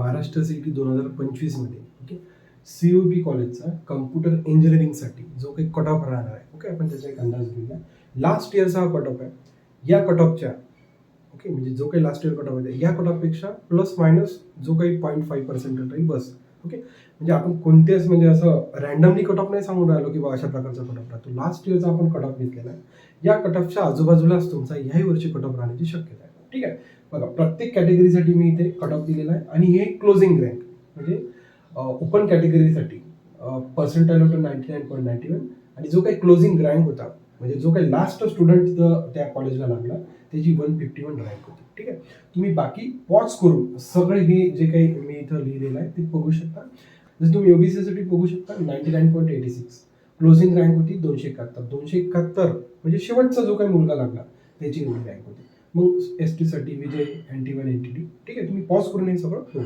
Maharashtra CET 2025 मध्ये okay CUB कॉलेजचा computer इंजिनिअरिंगसाठी जो काही कट ऑफ राहणार आहे ओके आपण त्याचा एक अंदाज घेऊया. लास्ट इयरचा हा कट ऑफ आहे. या कट ऑफच्या ओके म्हणजे जो काही लास्ट इयर कट ऑफ आहे या कट ऑफपेक्षा प्लस मायनस जो काही 0.5% राहील बस ओके. म्हणजे आपण कोणत्याच म्हणजे असं रॅन्डमली कट ऑफ नाही सांगून राहिलो की बा अशा प्रकारचा कट ऑफ राहतो. लास्ट इयरचा आपण कट ऑफ घेतलेला आहे. या कट ऑफच्या आजूबाजूलाच तुमचा ह्याही वर्षी कट ऑफ राहण्याची शक्यता आहे. ठीक आहे. बघा प्रत्येक कॅटेगरीसाठी मी इथे कट ऑफ दिलेला आहे आणि हे क्लोजिंग रँक म्हणजे ओपन कॅटेगरीसाठी पर्सेंटाईल होतं 99.91 आणि जो काही क्लोजिंग रँक होता म्हणजे जो काही लास्ट स्टुडंट त्या कॉलेजला लागला त्याची 151 रँक होती. ठीक आहे. तुम्ही बाकी पॉज करून सगळे हे जे काही मी इथं लिहिलेलं आहे ते बघू शकता. जसं तुम्ही ओबीसीसाठी बघू शकता 99.86 क्लोजिंग रँक होती 271 म्हणजे शेवटचा जो काही मुलगा लागला त्याची एवढी रँक होती. मग ST साठी विजय NT1 NTD ठीक आहे. तुम्ही पॉज करून हे सगळं